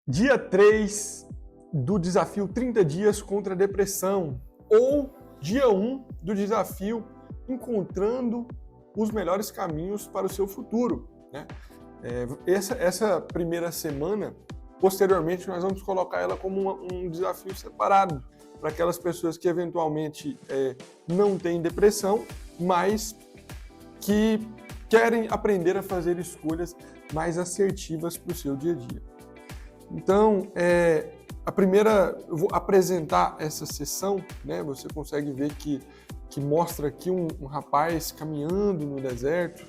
Dia 3 do desafio 30 dias contra a depressão, ou dia 1 do desafio encontrando os melhores caminhos para o seu futuro, né? Essa primeira semana, posteriormente, nós vamos colocar ela como um desafio separado para aquelas pessoas que eventualmente não têm depressão, mas que querem aprender a fazer escolhas mais assertivas para o seu dia a dia. Então, eu vou apresentar essa sessão, né? Você consegue ver que mostra aqui um rapaz caminhando no deserto.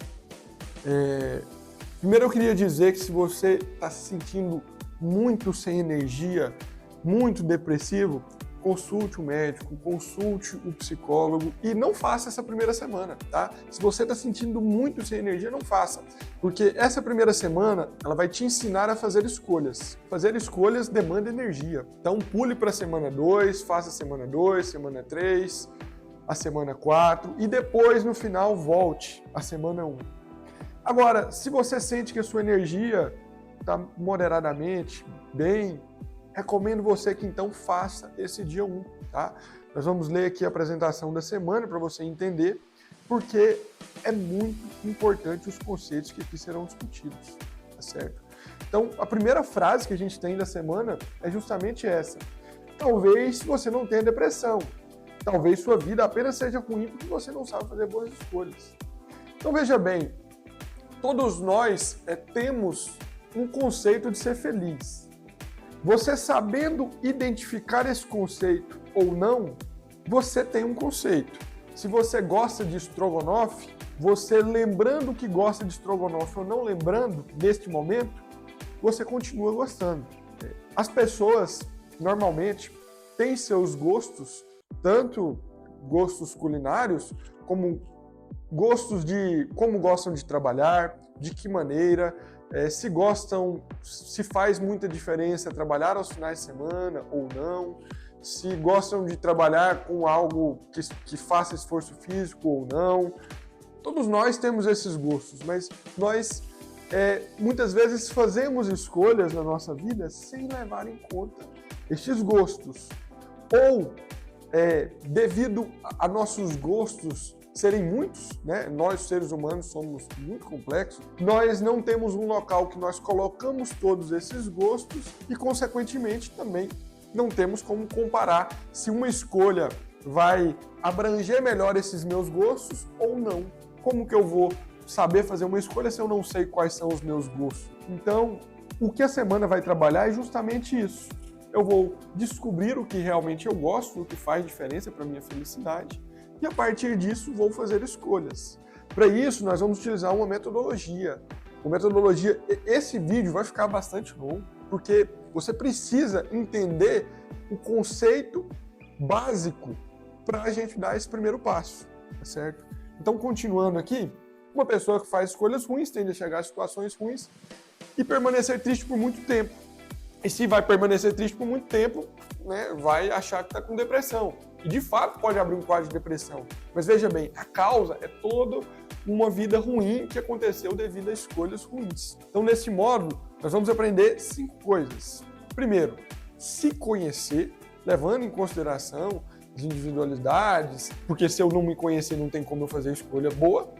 Primeiro eu queria dizer que se você está se sentindo muito sem energia, muito depressivo, consulte o médico, consulte o psicólogo e não faça essa primeira semana, tá? Se você está sentindo muito sem energia, não faça, porque essa primeira semana ela vai te ensinar a fazer escolhas. Fazer escolhas demanda energia. Então pule para a semana 2, faça a semana 2, semana 3, a semana 4 e depois no final volte à semana 1. Agora, se você sente que a sua energia está moderadamente bem, recomendo você que então faça esse dia 1, tá? Nós vamos ler aqui a apresentação da semana para você entender, porque é muito importante os conceitos que aqui serão discutidos, tá certo? Então, a primeira frase que a gente tem da semana é justamente essa. Talvez você não tenha depressão. Talvez sua vida apenas seja ruim porque você não sabe fazer boas escolhas. Então, veja bem, todos nós temos um conceito de ser feliz. Você sabendo identificar esse conceito ou não, você tem um conceito. Se você gosta de estrogonofe, você lembrando que gosta de estrogonofe ou não lembrando neste momento, você continua gostando. As pessoas, normalmente, têm seus gostos, tanto gostos culinários, como gostos de como gostam de trabalhar, de que maneira, se faz muita diferença trabalhar aos finais de semana ou não, se gostam de trabalhar com algo que faça esforço físico ou não. Todos nós temos esses gostos, mas nós muitas vezes fazemos escolhas na nossa vida sem levar em conta estes gostos. Ou, devido a nossos gostos serem muitos, né? Nós seres humanos somos muito complexos, nós não temos um local que nós colocamos todos esses gostos e, consequentemente, também não temos como comparar se uma escolha vai abranger melhor esses meus gostos ou não. Como que eu vou saber fazer uma escolha se eu não sei quais são os meus gostos? Então, o que a semana vai trabalhar é justamente isso. Eu vou descobrir o que realmente eu gosto, o que faz diferença para a minha felicidade, e a partir disso vou fazer escolhas. Para isso, nós vamos utilizar uma metodologia. Esse vídeo vai ficar bastante longo, porque você precisa entender o conceito básico para a gente dar esse primeiro passo, tá certo? Então, continuando aqui, uma pessoa que faz escolhas ruins tende a chegar a situações ruins e permanecer triste por muito tempo. E se vai permanecer triste por muito tempo, né, vai achar que está com depressão. E de fato pode abrir um quadro de depressão. Mas veja bem, a causa é toda uma vida ruim que aconteceu devido a escolhas ruins. Então, nesse módulo, nós vamos aprender 5 coisas. Primeiro, se conhecer, levando em consideração as individualidades, porque se eu não me conhecer, não tem como eu fazer escolha boa.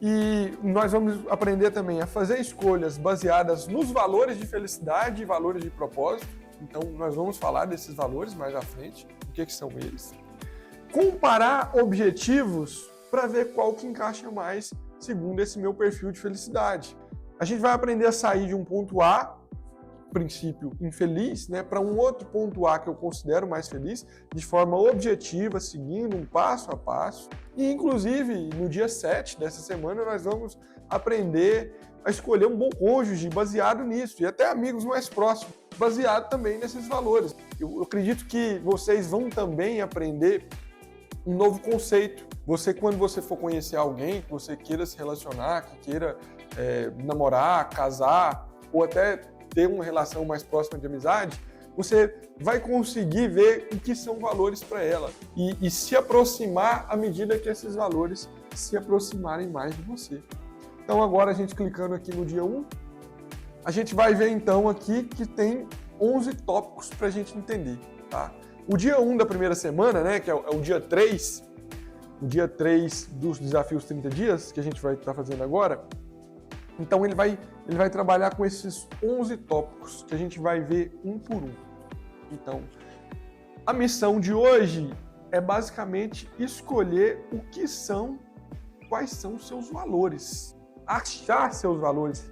E nós vamos aprender também a fazer escolhas baseadas nos valores de felicidade e valores de propósito. Então, nós vamos falar desses valores mais à frente, o que são eles. Comparar objetivos para ver qual que encaixa mais segundo esse meu perfil de felicidade. A gente vai aprender a sair de um ponto A, princípio infeliz, né, para um outro ponto A que eu considero mais feliz, de forma objetiva, seguindo um passo a passo. E, inclusive, no dia 7 dessa semana, nós vamos aprender a escolher um bom cônjuge baseado nisso, e até amigos mais próximos, baseado também nesses valores. Eu acredito que vocês vão também aprender um novo conceito. Quando você for conhecer alguém, que você queira se relacionar, que queira namorar, casar, ou até ter uma relação mais próxima de amizade, você vai conseguir ver o que são valores para ela e se aproximar à medida que esses valores se aproximarem mais de você. Então agora a gente clicando aqui no dia 1, a gente vai ver então aqui que tem 11 tópicos para a gente entender, tá? O dia 1 da primeira semana, né, que é o dia 3, o dia 3 dos desafios 30 dias, que a gente vai estar fazendo agora, então ele vai trabalhar com esses 11 tópicos, que a gente vai ver um por um. Então, a missão de hoje é basicamente escolher quais são os seus valores, achar seus valores,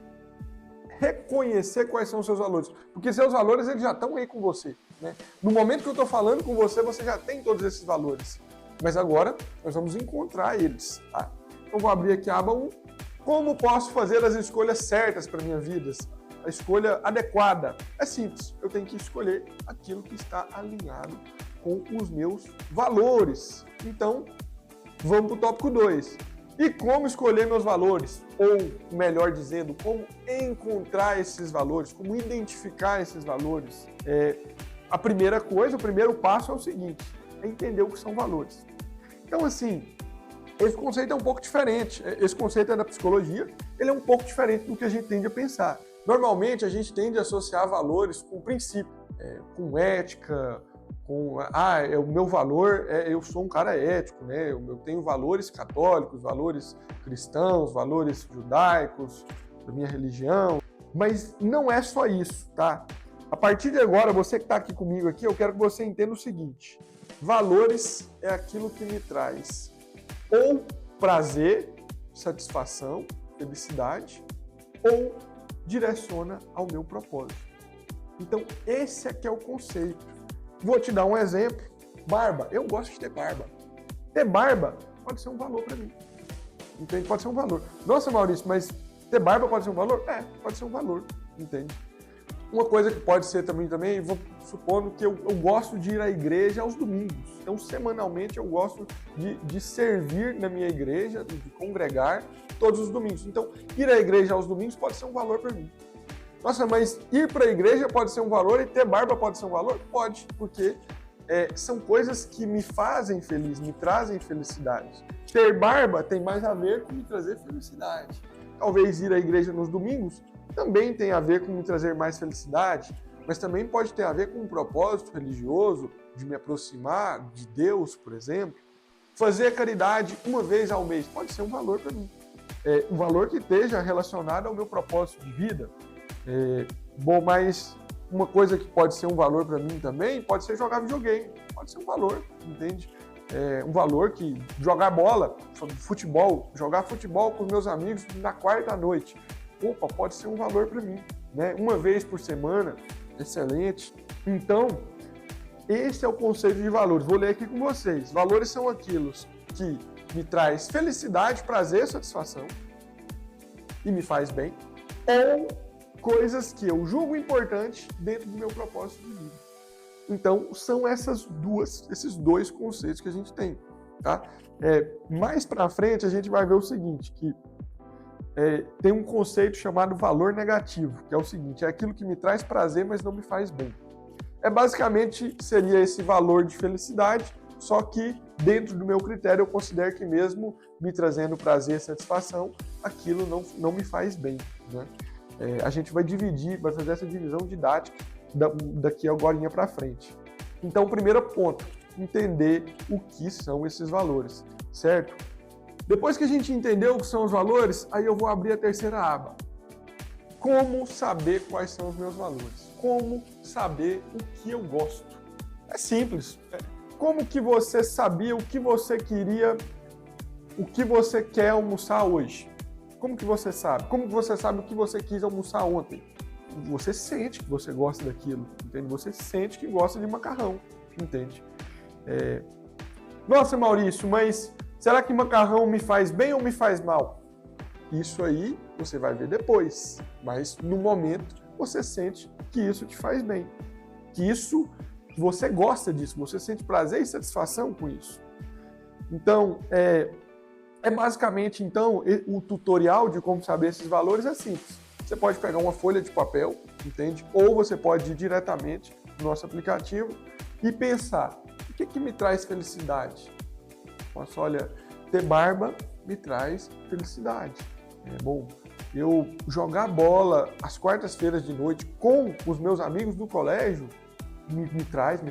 reconhecer quais são os seus valores, porque seus valores eles já estão aí com você, né? No momento que eu estou falando com você, você já tem todos esses valores, mas agora nós vamos encontrar eles, tá? Então vou abrir aqui a aba 1, como posso fazer as escolhas certas para minha vida, a escolha adequada. É simples, eu tenho que escolher aquilo que está alinhado com os meus valores. Então, vamos para o tópico 2. E como escolher meus valores? Ou, melhor dizendo, como encontrar esses valores, como identificar esses valores? A primeira coisa, o primeiro passo é o seguinte, é entender o que são valores. Então, assim, esse conceito é um pouco diferente. Esse conceito é da psicologia, ele é um pouco diferente do que a gente tende a pensar. Normalmente, a gente tende a associar valores com princípio, com ética, o meu valor eu sou um cara ético, né? Eu tenho valores católicos, valores cristãos, valores judaicos, da minha religião, mas não é só isso, tá? A partir de agora, você que está aqui comigo aqui, eu quero que você entenda o seguinte: valores é aquilo que me traz ou prazer, satisfação, felicidade, ou direciona ao meu propósito. Então, esse aqui é o conceito. Vou te dar um exemplo. Barba. Eu gosto de ter barba. Ter barba pode ser um valor para mim. Entende? Pode ser um valor. Nossa, Maurício, mas ter barba pode ser um valor? Pode ser um valor. Entende? Uma coisa que pode ser também vou supondo que eu gosto de ir à igreja aos domingos. Então, semanalmente, eu gosto de servir na minha igreja, de congregar todos os domingos. Então, ir à igreja aos domingos pode ser um valor para mim. Nossa, mas ir para a igreja pode ser um valor e ter barba pode ser um valor? Pode, porque são coisas que me fazem feliz, me trazem felicidade. Ter barba tem mais a ver com me trazer felicidade. Talvez ir à igreja nos domingos também tem a ver com me trazer mais felicidade, mas também pode ter a ver com um propósito religioso, de me aproximar de Deus, por exemplo. Fazer caridade uma vez ao mês pode ser um valor para mim. Um valor que esteja relacionado ao meu propósito de vida. Bom, mas uma coisa que pode ser um valor para mim também pode ser jogar videogame, pode ser um valor, entende? Um valor que jogar bola, futebol, jogar futebol com meus amigos na quarta noite, pode ser um valor para mim, né? Uma vez por semana, excelente. Então, esse é o conceito de valores. Vou ler aqui com vocês. Valores são aquilo que me traz felicidade, prazer, satisfação e me faz bem, ou coisas que eu julgo importantes dentro do meu propósito de vida. Então, são esses dois conceitos que a gente tem, tá? Mais para frente, a gente vai ver o seguinte, que tem um conceito chamado valor negativo, que é o seguinte, é aquilo que me traz prazer, mas não me faz bem. Basicamente, seria esse valor de felicidade, só que dentro do meu critério eu considero que mesmo me trazendo prazer e satisfação, aquilo não me faz bem, né? A gente vai fazer essa divisão didática daqui agora para frente. Então, primeiro ponto, entender o que são esses valores, certo? Depois que a gente entendeu o que são os valores, aí eu vou abrir a terceira aba. Como saber quais são os meus valores? Como saber o que eu gosto? É simples. Como que você sabia o que você queria, o que você quer almoçar hoje? Como que você sabe? Como que você sabe o que você quis almoçar ontem? Você sente que você gosta daquilo, entende? Você sente que gosta de macarrão, entende? Nossa, Maurício, mas será que macarrão me faz bem ou me faz mal? Isso aí você vai ver depois, mas no momento você sente que isso te faz bem, que você gosta disso, você sente prazer e satisfação com isso. Então, basicamente, então, o tutorial de como saber esses valores é simples. Você pode pegar uma folha de papel, entende? Ou você pode ir diretamente no nosso aplicativo e pensar, o que me traz felicidade? Nossa, olha, ter barba me traz felicidade. Bom, eu jogar bola às quartas-feiras de noite com os meus amigos do colégio me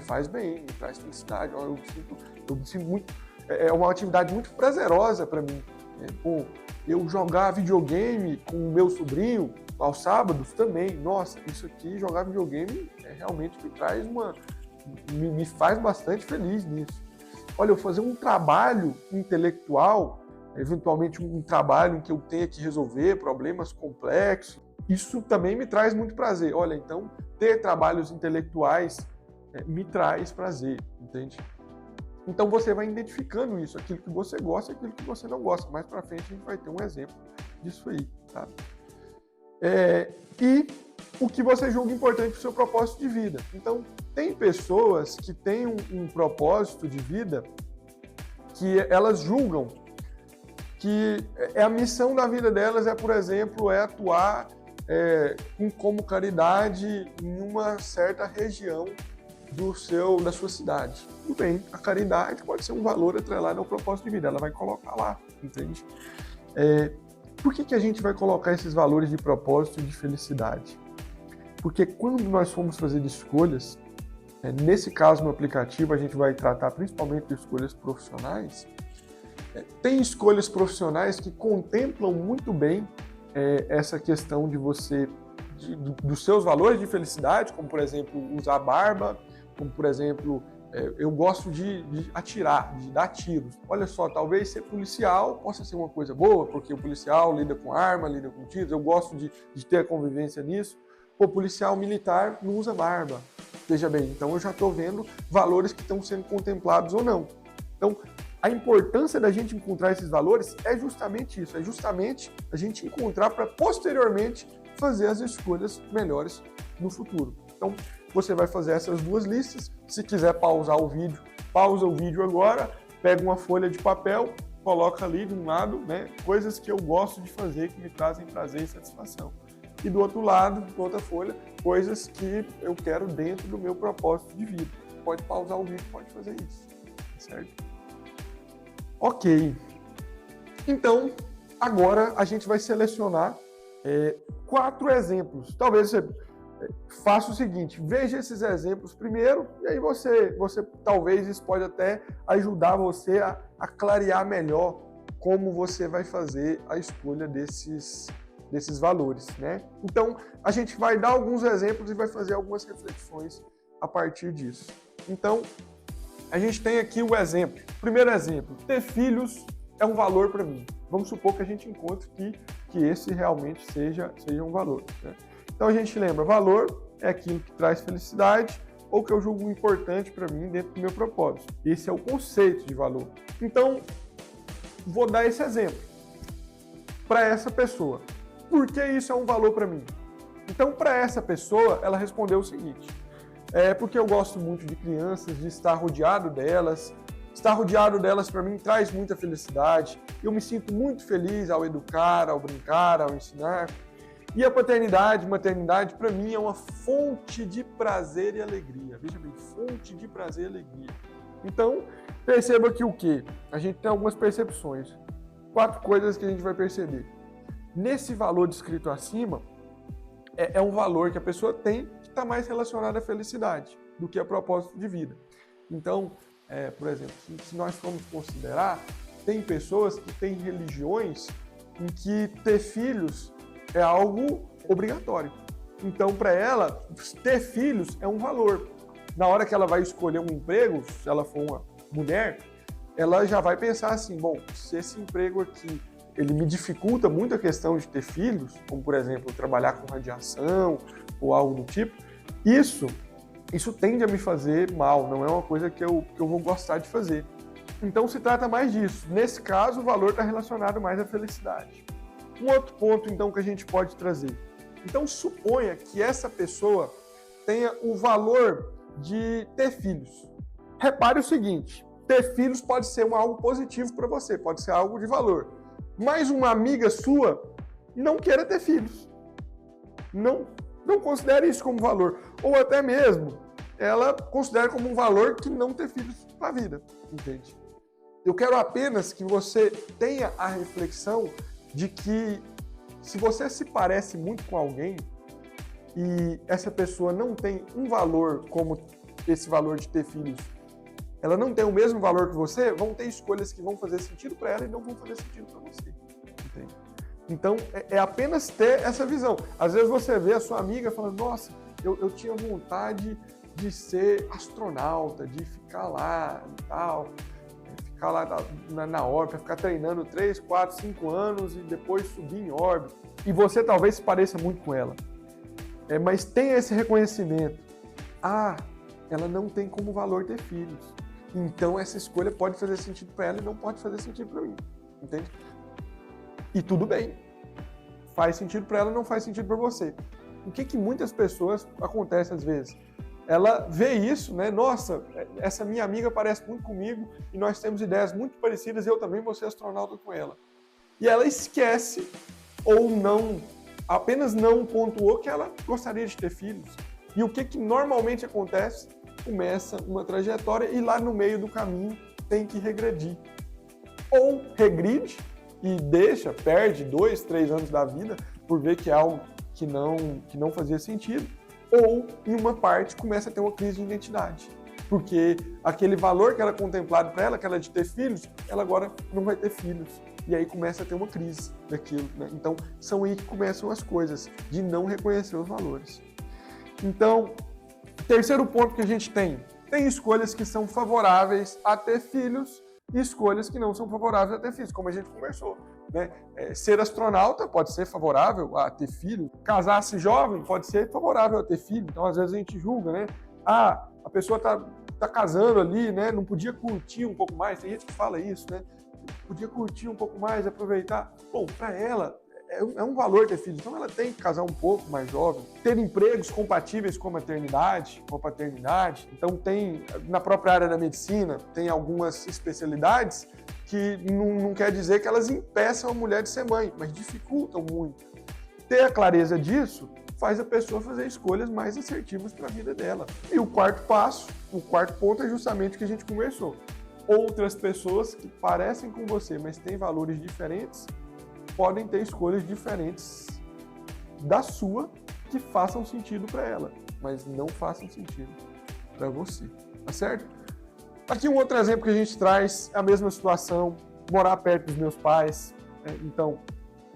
faz bem, me traz felicidade. Eu me sinto muito, é uma atividade muito prazerosa para mim. Bom, eu jogar videogame com o meu sobrinho aos sábados também. Nossa, isso aqui, jogar videogame, realmente me faz bastante feliz nisso. Olha, eu fazer um trabalho intelectual, eventualmente um trabalho em que eu tenha que resolver problemas complexos, isso também me traz muito prazer. Olha, então, ter trabalhos intelectuais me traz prazer, entende? Então, você vai identificando isso, aquilo que você gosta e aquilo que você não gosta. Mais para frente, a gente vai ter um exemplo disso aí, tá? E o que você julga importante para o seu propósito de vida. Então, tem pessoas que têm um propósito de vida que elas julgam que a missão da vida delas por exemplo, atuar como caridade em uma certa região da sua cidade. Tudo bem, a caridade pode ser um valor atrelado ao propósito de vida, ela vai colocar lá, entende? Por que a gente vai colocar esses valores de propósito e de felicidade? Porque quando nós formos fazer escolhas, nesse caso no aplicativo a gente vai tratar principalmente de escolhas profissionais, tem escolhas profissionais que contemplam muito bem essa questão de você, dos seus valores de felicidade, como por exemplo usar barba, como por exemplo eu gosto de atirar, de dar tiros. Olha só, talvez ser policial possa ser uma coisa boa, porque o policial lida com arma, lida com tiros, eu gosto de ter a convivência nisso. O policial militar não usa barba. Veja bem, então eu já estou vendo valores que estão sendo contemplados ou não. Então, a importância da gente encontrar esses valores é justamente isso, é justamente a gente encontrar para posteriormente fazer as escolhas melhores no futuro. Então, você vai fazer essas duas listas. Se quiser pausar o vídeo, pausa o vídeo agora, pega uma folha de papel, coloca ali de um lado, né, coisas que eu gosto de fazer, que me trazem prazer e satisfação. E do outro lado, na outra folha, coisas que eu quero dentro do meu propósito de vida. Pode pausar o vídeo, pode fazer isso, certo? Ok. Então, agora a gente vai selecionar 4 exemplos. Talvez você faça o seguinte, veja esses exemplos primeiro, e aí você talvez isso pode até ajudar você a clarear melhor como você vai fazer a escolha desses valores, né? Então, a gente vai dar alguns exemplos e vai fazer algumas reflexões a partir disso. Então, a gente tem aqui o exemplo. Primeiro exemplo, ter filhos é um valor para mim. Vamos supor que a gente encontre que esse realmente seja um valor, né? Então a gente lembra, valor é aquilo que traz felicidade ou que eu julgo importante para mim dentro do meu propósito. Esse é o conceito de valor. Então, vou dar esse exemplo para essa pessoa. Por que isso é um valor para mim? Então, para essa pessoa, ela respondeu o seguinte: porque eu gosto muito de crianças, de estar rodeado delas. Estar rodeado delas, para mim, traz muita felicidade. Eu me sinto muito feliz ao educar, ao brincar, ao ensinar. E a maternidade, para mim, é uma fonte de prazer e alegria. Veja bem, fonte de prazer e alegria. Então, perceba que o quê? A gente tem algumas percepções. 4 coisas que a gente vai perceber. Nesse valor descrito acima, é um valor que a pessoa tem que está mais relacionado à felicidade do que a propósito de vida. Então, por exemplo, se nós formos considerar, tem pessoas que têm religiões em que ter filhos é algo obrigatório. Então, para ela, ter filhos é um valor. Na hora que ela vai escolher um emprego, se ela for uma mulher, ela já vai pensar assim, bom, se esse emprego aqui ele me dificulta muito a questão de ter filhos, como, por exemplo, trabalhar com radiação ou algo do tipo, isso tende a me fazer mal, não é uma coisa que eu vou gostar de fazer. Então, se trata mais disso. Nesse caso, o valor está relacionado mais à felicidade. Um outro ponto, então, que a gente pode trazer. Então, suponha que essa pessoa tenha o valor de ter filhos. Repare o seguinte, ter filhos pode ser algo positivo para você, pode ser algo de valor. Mas uma amiga sua não queira ter filhos. Não considere isso como valor. Ou até mesmo, ela considera como um valor que não ter filhos para a vida, entende? Eu quero apenas que você tenha a reflexão de que Se você se parece muito com alguém e essa pessoa não tem um valor como esse valor de ter filhos, ela não tem o mesmo valor que você, vão ter escolhas que vão fazer sentido para ela e não vão fazer sentido para você. Entende? Então, é apenas ter essa visão. Às vezes você vê a sua amiga falando, nossa, eu tinha vontade de ser astronauta, de ficar lá e tal, ficar lá na órbita, ficar treinando 3, 4, 5 anos e depois subir em órbita. E você talvez se pareça muito com ela. Mas tem esse reconhecimento. Ela não tem como valor ter filhos. Então essa escolha pode fazer sentido para ela e não pode fazer sentido para mim. Entende? E tudo bem. Faz sentido para ela, não faz sentido para você. O que muitas pessoas acontece às vezes? Ela vê isso, né? Nossa, essa minha amiga parece muito comigo e nós temos ideias muito parecidas e eu também vou ser astronauta com ela. E ela esquece ou não, apenas não pontuou que ela gostaria de ter filhos. E o que normalmente acontece? Começa uma trajetória e lá no meio do caminho tem que regredir. Ou regride e perde 2, 3 anos da vida por ver que é algo que não fazia sentido, ou em uma parte começa a ter uma crise de identidade, porque aquele valor que era contemplado para ela, que era de ter filhos, ela agora não vai ter filhos, e aí começa a ter uma crise daquilo, né? Então são aí que começam as coisas, de não reconhecer os valores. Então, terceiro ponto que a gente tem escolhas que são favoráveis a ter filhos e escolhas que não são favoráveis a ter filhos, como a gente conversou. Né? Ser astronauta pode ser favorável a ter filho, casar-se jovem pode ser favorável a ter filho, então às vezes a gente julga, né? A pessoa tá casando ali, né? Não podia curtir um pouco mais, tem gente que fala isso, né? Podia curtir um pouco mais, aproveitar. Bom, para ela é um valor ter filhos, então ela tem que casar um pouco mais jovem, ter empregos compatíveis com a maternidade, com a paternidade. Então tem, na própria área da medicina, tem algumas especialidades que não quer dizer que elas impeçam a mulher de ser mãe, mas dificultam muito. Ter a clareza disso faz a pessoa fazer escolhas mais assertivas para a vida dela. E o quarto ponto é justamente o que a gente conversou. Outras pessoas que parecem com você, mas têm valores diferentes, podem ter escolhas diferentes da sua que façam sentido para ela, mas não façam sentido para você, tá certo? Aqui um outro exemplo que a gente traz, a mesma situação, morar perto dos meus pais. Então,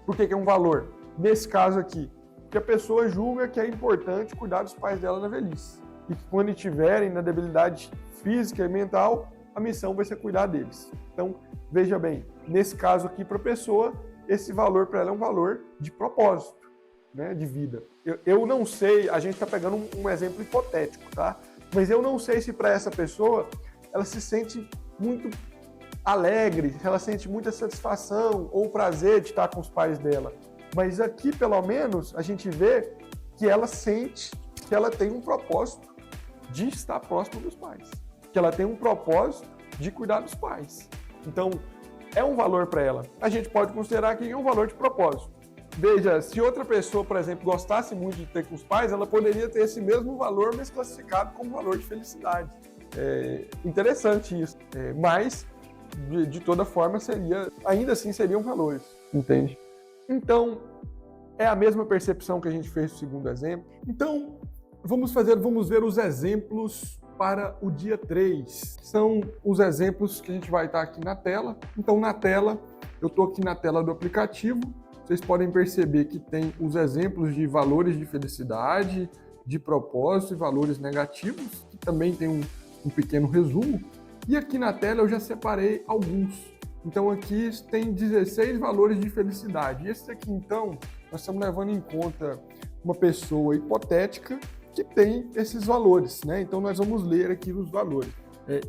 por que é um valor? Nesse caso aqui, que a pessoa julga que é importante cuidar dos pais dela na velhice. E que quando estiverem na debilidade física e mental, a missão vai ser cuidar deles. Então, veja bem, nesse caso aqui para a pessoa, esse valor para ela é um valor de propósito, né, de vida. Eu não sei, a gente está pegando um exemplo hipotético, tá? Mas eu não sei se para essa pessoa ela se sente muito alegre, ela sente muita satisfação ou prazer de estar com os pais dela. Mas aqui, pelo menos, a gente vê que ela sente que ela tem um propósito de estar próximo dos pais, que ela tem um propósito de cuidar dos pais. Então, é um valor para ela. A gente pode considerar que é um valor de propósito. Veja, se outra pessoa, por exemplo, gostasse muito de ter com os pais, ela poderia ter esse mesmo valor, mas classificado como valor de felicidade. Interessante isso. Mas, de toda forma, ainda assim seriam valores. Entende? Então, é a mesma percepção que a gente fez no segundo exemplo. Então, vamos ver os exemplos para o dia 3. São os exemplos que a gente vai estar aqui na tela. Então, na tela, eu estou aqui na tela do aplicativo. Vocês podem perceber que tem os exemplos de valores de felicidade, de propósito e valores negativos, que também tem um pequeno resumo. E aqui na tela eu já separei alguns. Então aqui tem 16 valores de felicidade. E esse aqui, então, nós estamos levando em conta uma pessoa hipotética que tem esses valores, né? Então nós vamos ler aqui os valores.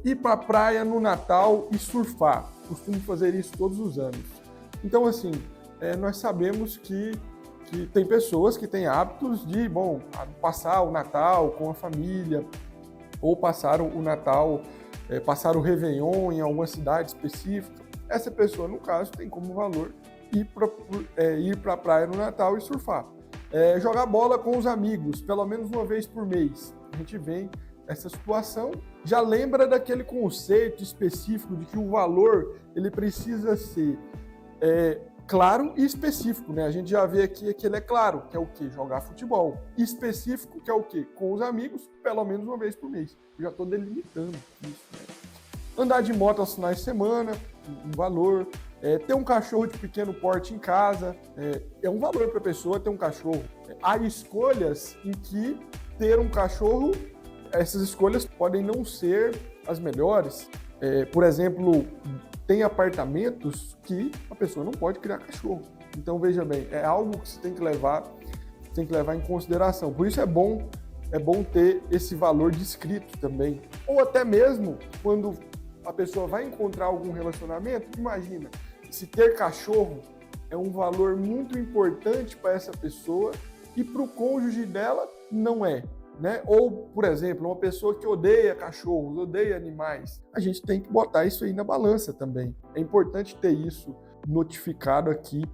Ir para a praia no Natal e surfar. Costumo fazer isso todos os anos. Então, assim, nós sabemos que tem pessoas que têm hábitos de, passar o Natal com a família, ou passar o Natal, passar o Réveillon em alguma cidade específica. Essa pessoa, no caso, tem como valor ir para a praia no Natal e surfar. Jogar bola com os amigos, pelo menos uma vez por mês. A gente vê essa situação, já lembra daquele conceito específico de que o valor ele precisa ser Claro e específico, né? A gente já vê aqui que ele é claro, que é o quê? Jogar futebol. E específico, que é o quê? Com os amigos, pelo menos uma vez por mês. Eu já estou delimitando isso, né? Andar de moto aos finais de semana, um valor. Ter um cachorro de pequeno porte em casa, é um valor para a pessoa ter um cachorro. Há escolhas em que ter um cachorro, essas escolhas podem não ser as melhores. Por exemplo, tem apartamentos que a pessoa não pode criar cachorro. Então, veja bem, é algo que você tem que levar em consideração. Por isso é bom ter esse valor descrito também. Ou até mesmo, quando a pessoa vai encontrar algum relacionamento, imagina, se ter cachorro é um valor muito importante para essa pessoa e para o cônjuge dela não é. Né? Ou, por exemplo, uma pessoa que odeia cachorros, odeia animais. A gente tem que botar isso aí na balança também. É importante ter isso notificado aqui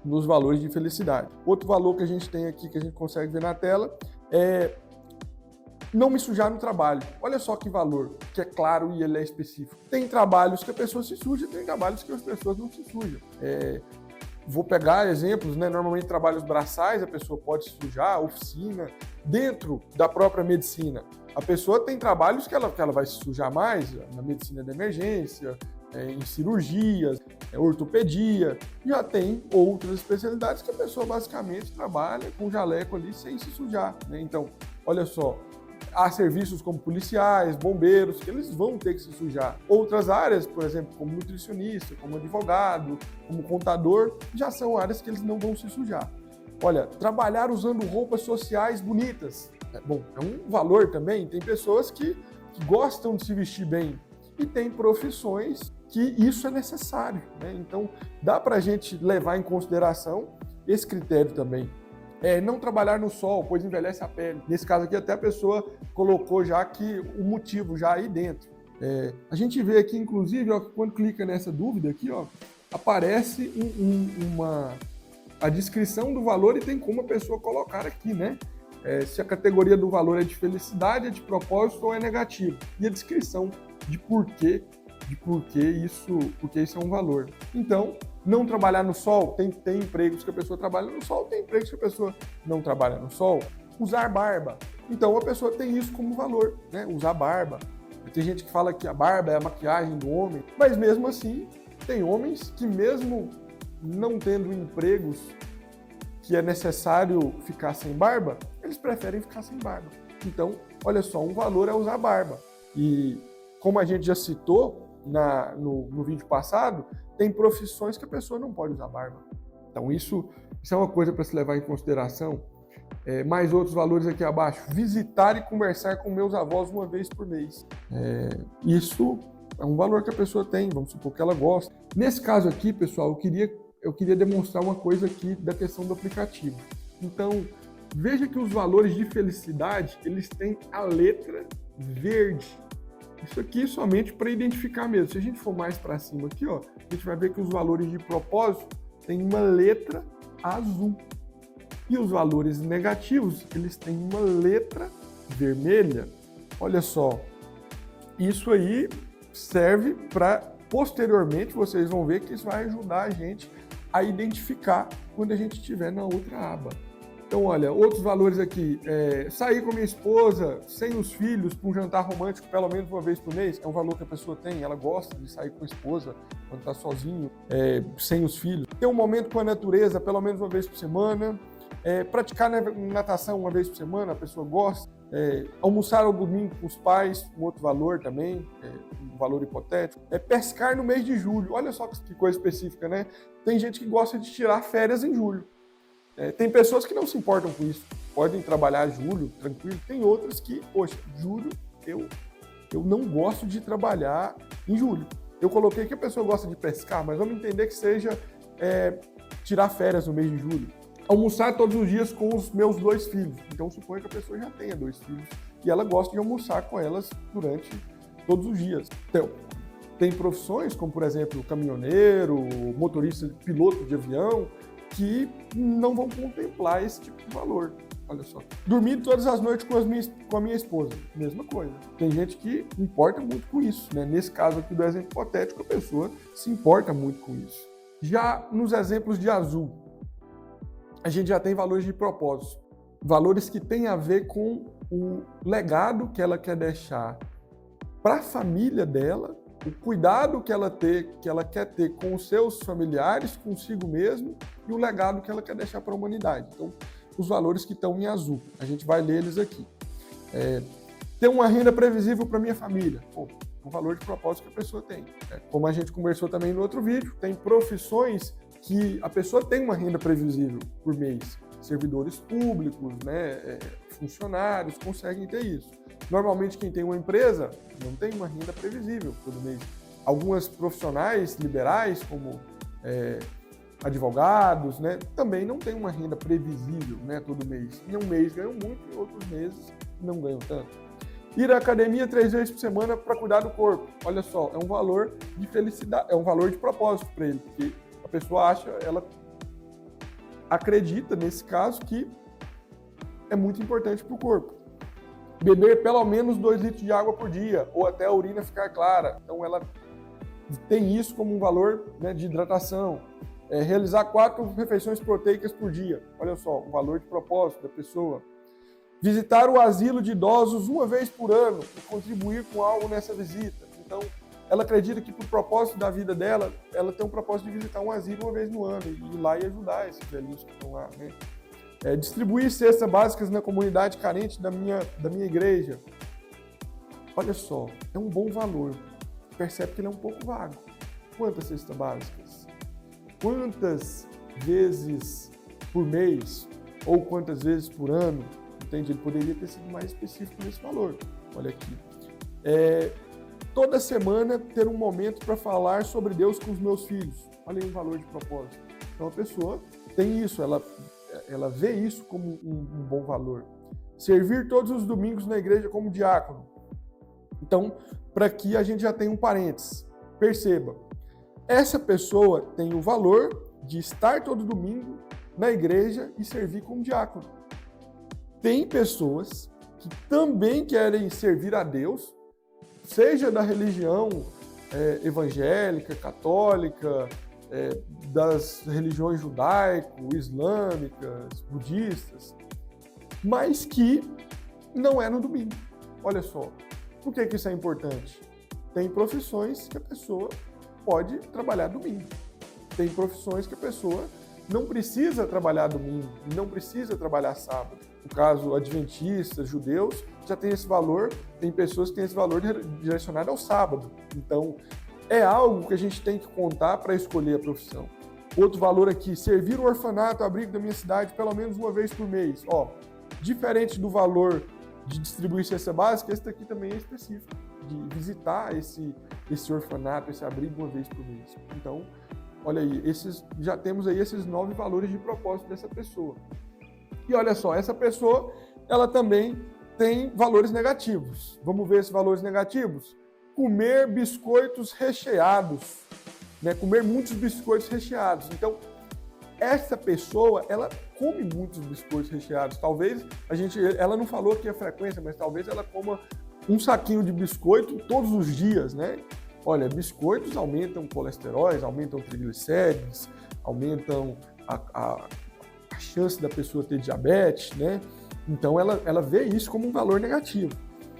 nos valores de felicidade. Outro valor que a gente tem aqui, que a gente consegue ver na tela, é não me sujar no trabalho. Olha só que valor, que é claro e ele é específico. Tem trabalhos que a pessoa se suja, tem trabalhos que as pessoas não se sujam. Vou pegar exemplos, né? Normalmente trabalhos braçais, a pessoa pode se sujar, oficina, dentro da própria medicina. A pessoa tem trabalhos que ela vai se sujar mais, na medicina de emergência, em cirurgias, ortopedia. Já tem outras especialidades que a pessoa basicamente trabalha com jaleco ali sem se sujar, né? Então, olha só, há serviços como policiais, bombeiros, que eles vão ter que se sujar. Outras áreas, por exemplo, como nutricionista, como advogado, como contador, já são áreas que eles não vão se sujar. Olha, trabalhar usando roupas sociais bonitas. É um valor também. Tem pessoas que gostam de se vestir bem e tem profissões que isso é necessário, né? Então, dá para a gente levar em consideração esse critério também. Não trabalhar no sol, pois envelhece a pele. Nesse caso aqui, até a pessoa colocou já que o motivo já aí dentro. A gente vê aqui, inclusive, ó, que quando clica nessa dúvida aqui, ó, aparece a descrição do valor e tem como a pessoa colocar aqui, né? Se a categoria do valor é de felicidade, é de propósito ou é negativo. E a descrição de por que isso é um valor. Então, não trabalhar no sol, tem empregos que a pessoa trabalha no sol, tem empregos que a pessoa não trabalha no sol. Usar barba. Então, a pessoa tem isso como valor, né? Usar barba. Tem gente que fala que a barba é a maquiagem do homem, mas mesmo assim, tem homens que mesmo não tendo empregos que é necessário ficar sem barba, eles preferem ficar sem barba. Então, olha só, um valor é usar barba. E como a gente já citou no vídeo passado, tem profissões que a pessoa não pode usar barba. Então, isso é uma coisa para se levar em consideração. Mais outros valores aqui abaixo. Visitar e conversar com meus avós uma vez por mês. Isso é um valor que a pessoa tem, vamos supor que ela gosta. Nesse caso aqui, pessoal, eu queria demonstrar uma coisa aqui da questão do aplicativo. Então, veja que os valores de felicidade, eles têm a letra verde. Isso aqui somente para identificar mesmo. Se a gente for mais para cima aqui, ó, a gente vai ver que os valores de propósito têm uma letra azul. E os valores negativos, eles têm uma letra vermelha. Olha só, isso aí serve para, posteriormente, vocês vão ver que isso vai ajudar a gente a identificar quando a gente estiver na outra aba. Então, olha, outros valores aqui, sair com a minha esposa, sem os filhos, para um jantar romântico pelo menos uma vez por mês, é um valor que a pessoa tem, ela gosta de sair com a esposa quando está sozinho, sem os filhos. Ter um momento com a natureza pelo menos uma vez por semana, praticar natação uma vez por semana, a pessoa gosta, almoçar ao domingo com os pais, um outro valor também, um valor hipotético, pescar no mês de julho, olha só que coisa específica, né? Tem gente que gosta de tirar férias em julho. Tem pessoas que não se importam com isso, podem trabalhar julho, tranquilo. Tem outras que, poxa, julho, eu não gosto de trabalhar em julho. Eu coloquei que a pessoa gosta de pescar, mas vamos entender que seja tirar férias no mês de julho. Almoçar todos os dias com os meus 2 filhos. Então, suponho que a pessoa já tenha 2 filhos e ela gosta de almoçar com elas durante todos os dias. Então, tem profissões como, por exemplo, caminhoneiro, motorista, piloto de avião, que não vão contemplar esse tipo de valor. Olha só. Dormir todas as noites com a minha esposa. Mesma coisa. Tem gente que importa muito com isso, né? Nesse caso aqui do exemplo hipotético, a pessoa se importa muito com isso. Já nos exemplos de azul, a gente já tem valores de propósito, valores que têm a ver com o legado que ela quer deixar para a família dela, o cuidado que ela quer ter com os seus familiares, consigo mesmo, e o legado que ela quer deixar para a humanidade. Então, os valores que estão em azul, a gente vai ler eles aqui. Ter uma renda previsível para minha família. Pô, um valor de propósito que a pessoa tem. Como a gente conversou também no outro vídeo, tem profissões que a pessoa tem uma renda previsível por mês. Servidores públicos, né, funcionários conseguem ter isso. Normalmente quem tem uma empresa não tem uma renda previsível todo mês. Algumas profissionais liberais, como advogados, né, também não tem uma renda previsível, né, todo mês. Em um mês ganham muito, em outros meses não ganham tanto. Ir à academia 3 vezes por semana para cuidar do corpo. Olha só, é um valor de felicidade, é um valor de propósito para ele, porque a pessoa ela acredita, nesse caso, que é muito importante para o corpo. Beber pelo menos 2 litros de água por dia, ou até a urina ficar clara. Então, ela tem isso como um valor, né, de hidratação. Realizar 4 refeições proteicas por dia. Olha só, o valor de propósito da pessoa. Visitar o asilo de idosos 1 vez por ano e contribuir com algo nessa visita. Então, ela acredita que, por propósito da vida dela, ela tem um propósito de visitar um asilo 1 vez no ano e ir lá e ajudar esses velhinhos que estão lá, né? Distribuir cestas básicas na comunidade carente da minha igreja. Olha só, é um bom valor. Percebe que ele é um pouco vago. Quantas cestas básicas? Quantas vezes por mês? Ou quantas vezes por ano? Entende? Ele poderia ter sido mais específico nesse valor. Olha aqui. Toda semana ter um momento para falar sobre Deus com os meus filhos. Olha aí um valor de propósito. Então a pessoa tem isso, ela vê isso como um bom valor. Servir todos os domingos na igreja como diácono. Então, para aqui a gente já tem um parênteses. Perceba, essa pessoa tem o valor de estar todo domingo na igreja e servir como diácono. Tem pessoas que também querem servir a Deus, seja da religião evangélica, católica, das religiões judaico-islâmicas, budistas, mas que não é no domingo. Olha só, por que isso é importante? Tem profissões que a pessoa pode trabalhar domingo. Tem profissões que a pessoa não precisa trabalhar domingo, não precisa trabalhar sábado. No caso, adventistas, judeus, já tem esse valor, tem pessoas que têm esse valor direcionado ao sábado. Então, é algo que a gente tem que contar para escolher a profissão. Outro valor aqui, servir o orfanato, abrigo da minha cidade, pelo menos 1 vez por mês. Ó, diferente do valor de distribuir cesta básica, esse daqui também é específico, de visitar esse orfanato, esse abrigo 1 vez por mês. Então, olha aí, já temos aí esses 9 valores de propósito dessa pessoa. E olha só, essa pessoa, ela também tem valores negativos. Vamos ver esses valores negativos? Comer biscoitos recheados, né? Comer muitos biscoitos recheados. Então, essa pessoa, ela come muitos biscoitos recheados. Talvez ela não falou aqui a frequência, mas talvez ela coma um saquinho de biscoito todos os dias, né? Olha, biscoitos aumentam colesteróis, aumentam triglicérides, aumentam a chance da pessoa ter diabetes, né? Então ela vê isso como um valor negativo.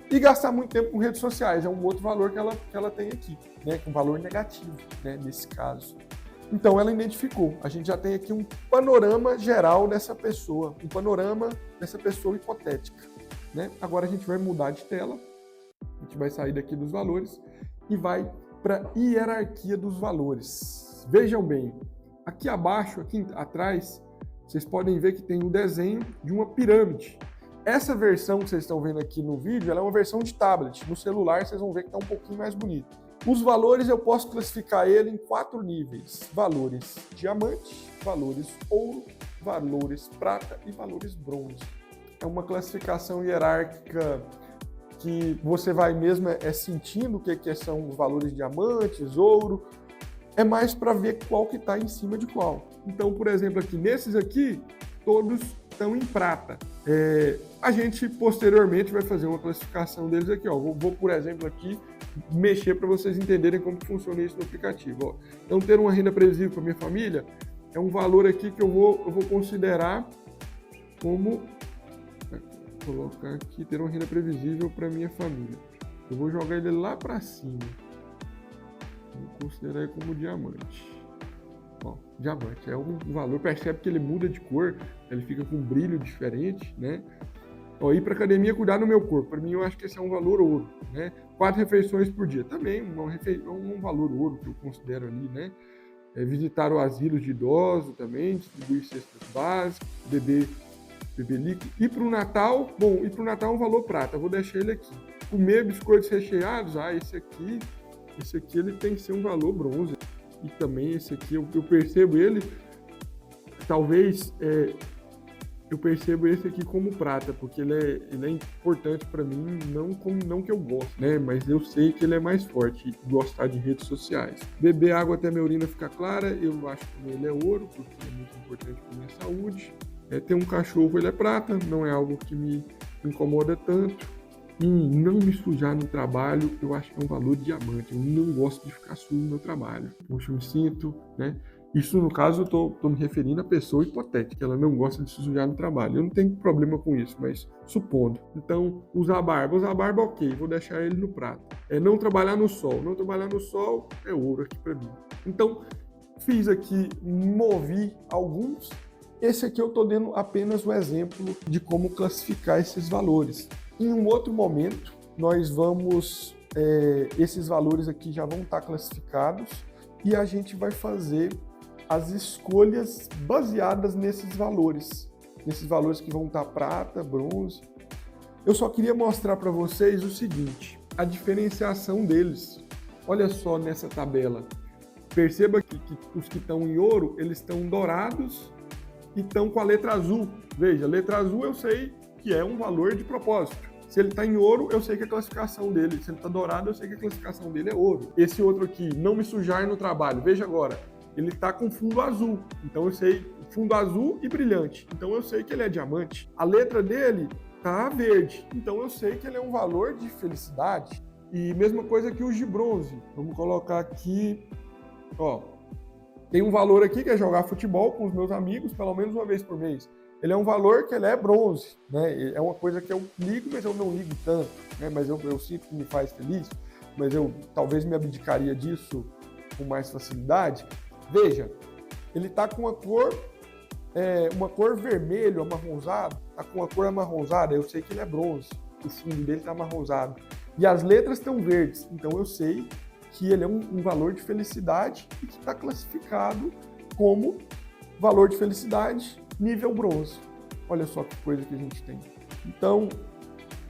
E gastar muito tempo com redes sociais é um outro valor que ela tem aqui, né? Um valor negativo, né? Nesse caso. Então ela identificou. A gente já tem aqui um panorama geral dessa pessoa, um panorama dessa pessoa hipotética, né? Agora a gente vai mudar de tela, a gente vai sair daqui dos valores e vai para a hierarquia dos valores. Vejam bem, aqui abaixo, aqui atrás, vocês podem ver que tem um desenho de uma pirâmide. Essa versão que vocês estão vendo aqui no vídeo, ela é uma versão de tablet. No celular vocês vão ver que está um pouquinho mais bonito. Os valores eu posso classificar ele em 4 níveis. Valores diamante, valores ouro, valores prata e valores bronze. É uma classificação hierárquica que você vai mesmo sentindo o que são os valores diamantes, ouro. É mais para ver qual que está em cima de qual. Então, por exemplo, aqui nesses aqui, todos estão em prata. A gente posteriormente vai fazer uma classificação deles aqui. Ó. Vou, por exemplo, aqui mexer para vocês entenderem como que funciona isso no aplicativo. Ó, então, ter uma renda previsível para minha família é um valor aqui que eu vou considerar como... Vou colocar aqui, ter uma renda previsível para minha família. Eu vou jogar ele lá para cima. Vou considerar ele como diamante. Ó, diamante é um valor, percebe que ele muda de cor, ele fica com um brilho diferente, né? Ó, ir para academia, cuidar do meu corpo. Para mim, eu acho que esse é um valor ouro, né? 4 refeições por dia, também um valor ouro que eu considero ali, né? Visitar o asilo de idosos também, distribuir cestas básicas, beber líquido. Ir para o Natal, bom, ir para o Natal é um valor prata, eu vou deixar ele aqui. Comer biscoitos recheados, esse aqui ele tem que ser um valor bronze. E também esse aqui, eu percebo ele, talvez, eu percebo esse aqui como prata, porque ele é importante para mim, não que eu goste, né? Mas eu sei que ele é mais forte e gostar de redes sociais. Beber água até minha urina ficar clara, eu acho que ele é ouro, porque é muito importante para minha saúde. Ter um cachorro, ele é prata, não é algo que me incomoda tanto. E não me sujar no trabalho, eu acho que é um valor diamante. Eu não gosto de ficar sujo no trabalho. Poxa, eu me sinto, né? Isso, no caso, eu tô me referindo à pessoa hipotética. Ela não gosta de se sujar no trabalho. Eu não tenho problema com isso, mas supondo. Então, usar barba, ok. Vou deixar ele no prato. Não trabalhar no sol. Não trabalhar no sol é ouro aqui para mim. Então, fiz aqui, movi alguns. Esse aqui eu tô dando apenas o exemplo de como classificar esses valores. Em um outro momento, nós vamos... esses valores aqui já vão estar classificados e a gente vai fazer as escolhas baseadas nesses valores que vão estar prata, bronze. Eu só queria mostrar para vocês o seguinte, a diferenciação deles. Olha só nessa tabela. Perceba que os que estão em ouro, eles estão dourados e estão com a letra azul. Veja, a letra azul eu sei que é um valor de propósito. Se ele está em ouro, eu sei que a classificação dele. Se ele está dourado, eu sei que a classificação dele é ouro. Esse outro aqui, não me sujar no trabalho. Veja agora, ele está com fundo azul. Então eu sei, fundo azul e brilhante. Então eu sei que ele é diamante. A letra dele está verde. Então eu sei que ele é um valor de felicidade. E mesma coisa que os de bronze. Vamos colocar aqui, ó. Tem um valor aqui que é jogar futebol com os meus amigos pelo menos uma vez por mês. Ele é um valor que ele é bronze, né? É uma coisa que eu ligo, mas eu não ligo tanto, né? Mas eu sinto que me faz feliz, mas eu talvez me abdicaria disso com mais facilidade. Veja, ele está com uma cor vermelho, amarronzado, está com uma cor amarronzada, eu sei que ele é bronze, o fundo dele está amarronzado. E as letras estão verdes, então eu sei que ele é um valor de felicidade e que está classificado como valor de felicidade nível bronze. Olha só que coisa que a gente tem. Então,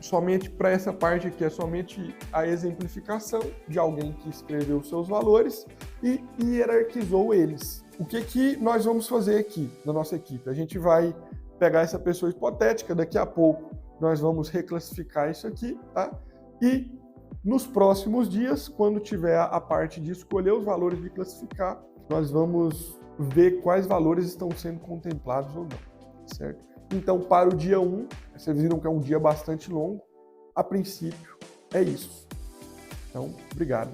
somente para essa parte aqui é somente a exemplificação de alguém que escreveu os seus valores e hierarquizou eles. O que nós vamos fazer aqui na nossa equipe? A gente vai pegar essa pessoa hipotética, daqui a pouco nós vamos reclassificar isso aqui, tá? E nos próximos dias, quando tiver a parte de escolher os valores de classificar, nós vamos ver quais valores estão sendo contemplados ou não, certo? Então, para o dia 1, vocês viram que é um dia bastante longo, a princípio é isso. Então, obrigado.